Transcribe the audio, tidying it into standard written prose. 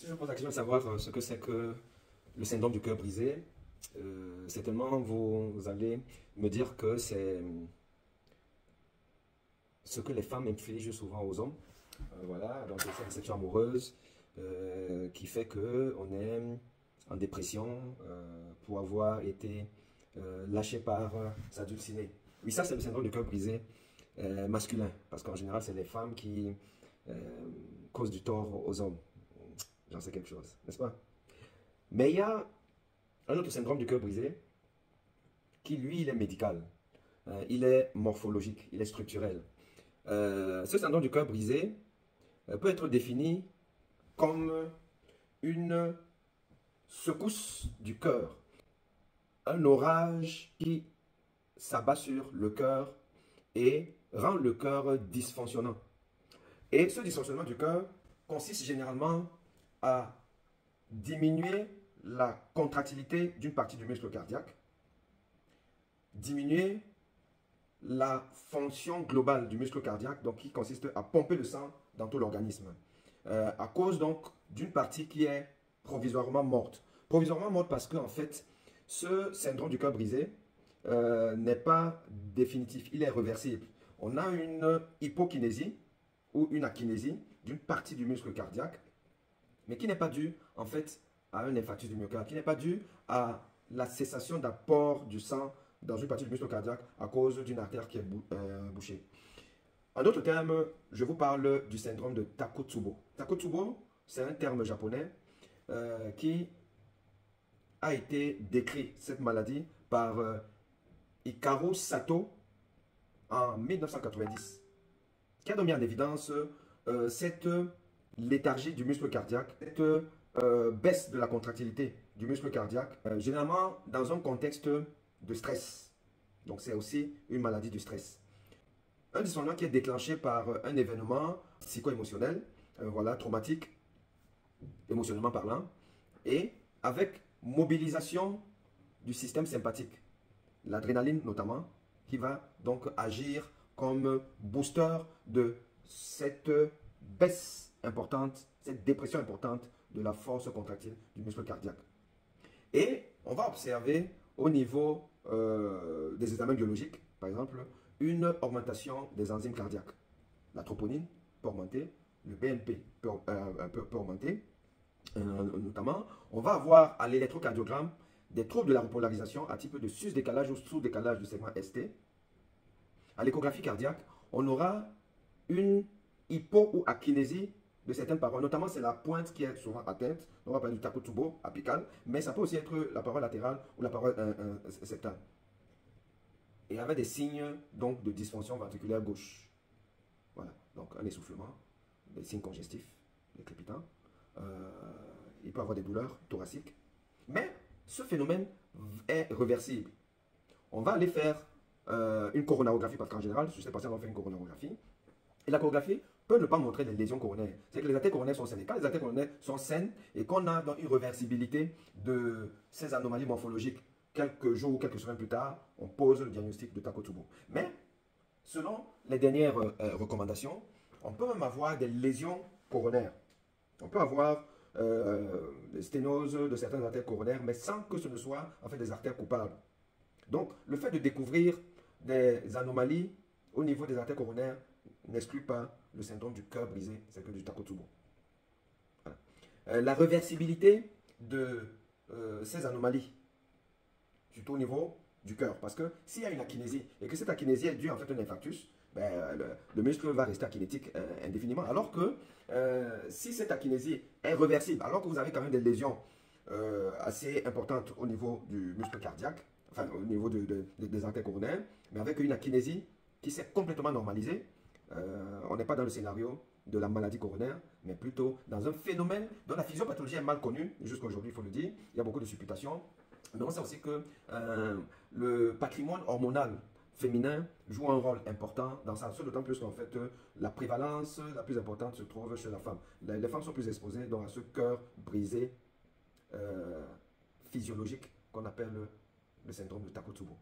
Si je pose la question de savoir ce que c'est que le syndrome du cœur brisé, certainement vous allez me dire que c'est ce que les femmes infligent souvent aux hommes. Voilà, donc c'est cette déception amoureuse qui fait qu'on est en dépression pour avoir été lâché par sa dulcinée. Oui, ça c'est le syndrome du cœur brisé masculin, parce qu'en général c'est les femmes qui causent du tort aux hommes. J'en sais quelque chose, n'est-ce pas? Mais il y a un autre syndrome du cœur brisé qui, lui, il est médical. Il est morphologique, il est structurel. Ce syndrome du cœur brisé peut être défini comme une secousse du cœur, un orage qui s'abat sur le cœur et rend le cœur dysfonctionnant. Et ce dysfonctionnement du cœur consiste généralement à diminuer la contractilité d'une partie du muscle cardiaque, diminuer la fonction globale du muscle cardiaque, donc qui consiste à pomper le sang dans tout l'organisme, à cause donc d'une partie qui est provisoirement morte. Provisoirement morte parce qu'en fait, ce syndrome du cœur brisé n'est pas définitif, il est réversible. On a une hypokinésie ou une akinésie d'une partie du muscle cardiaque, mais qui n'est pas due en fait à un infarctus du myocarde, qui n'est pas due à la cessation d'apport du sang dans une partie du muscle cardiaque à cause d'une artère qui est bouchée. En d'autres termes, je vous parle du syndrome de Takotsubo. Takotsubo, c'est un terme japonais qui a été décrit, cette maladie, par Hikaru Sato en 1990, qui a mis en évidence cette léthargie du muscle cardiaque, cette baisse de la contractilité du muscle cardiaque, généralement dans un contexte de stress. Donc c'est aussi une maladie du stress. Un dysfonctionnement qui est déclenché par un événement psycho-émotionnel, voilà, traumatique, émotionnellement parlant, et avec mobilisation du système sympathique, l'adrénaline notamment, qui va donc agir comme booster de cette baisse importante, cette dépression importante de la force contractile du muscle cardiaque. Et on va observer au niveau des examens biologiques, par exemple, une augmentation des enzymes cardiaques. La troponine peut augmenter, le BNP peut augmenter. Notamment, on va avoir à l'électrocardiogramme des troubles de la repolarisation à type de sus-décalage ou sous-décalage du segment ST. À l'échographie cardiaque, on aura une hypo- ou akinésie de certaines parois, notamment c'est la pointe qui est souvent atteinte, on va parler du Takotsubo apical, mais ça peut aussi être la paroi latérale ou la paroi septale. Et avec des signes donc de dysfonction ventriculaire gauche. Voilà, donc un essoufflement, des signes congestifs, des crépitants. Il peut avoir des douleurs thoraciques. Mais ce phénomène est réversible. On va aller faire une coronarographie, parce qu'en général, sur ces patients, on fait une coronarographie. Et la coronarographie peut ne pas montrer des lésions coronaires. C'est que les artères coronaires sont saines. Et quand les artères coronaires sont saines et qu'on a donc une réversibilité de ces anomalies morphologiques, quelques jours ou quelques semaines plus tard, on pose le diagnostic de Takotsubo. Mais, selon les dernières recommandations, on peut même avoir des lésions coronaires. On peut avoir des sténoses de certaines artères coronaires, mais sans que ce ne soit en fait des artères coupables. Donc, le fait de découvrir des anomalies au niveau des artères coronaires n'exclut pas le syndrome du cœur brisé, c'est que du Takotsubo. Voilà. La réversibilité de ces anomalies, surtout au niveau du cœur, parce que s'il y a une akinésie et que cette akinésie est due en fait à un infarctus, ben, le muscle va rester akinétique indéfiniment. Alors que si cette akinésie est réversible, alors que vous avez quand même des lésions assez importantes au niveau du muscle cardiaque, enfin au niveau des artères coronaires, mais avec une akinésie qui s'est complètement normalisée, on n'est pas dans le scénario de la maladie coronaire, mais plutôt dans un phénomène dont la physiopathologie est mal connue, jusqu'à aujourd'hui il faut le dire, il y a beaucoup de supputations. Mais on sait aussi que le patrimoine hormonal féminin joue un rôle important dans ça, d'autant plus qu'en fait la prévalence la plus importante se trouve chez la femme. Les femmes sont plus exposées donc, à ce cœur brisé physiologique qu'on appelle le syndrome de Takotsubo.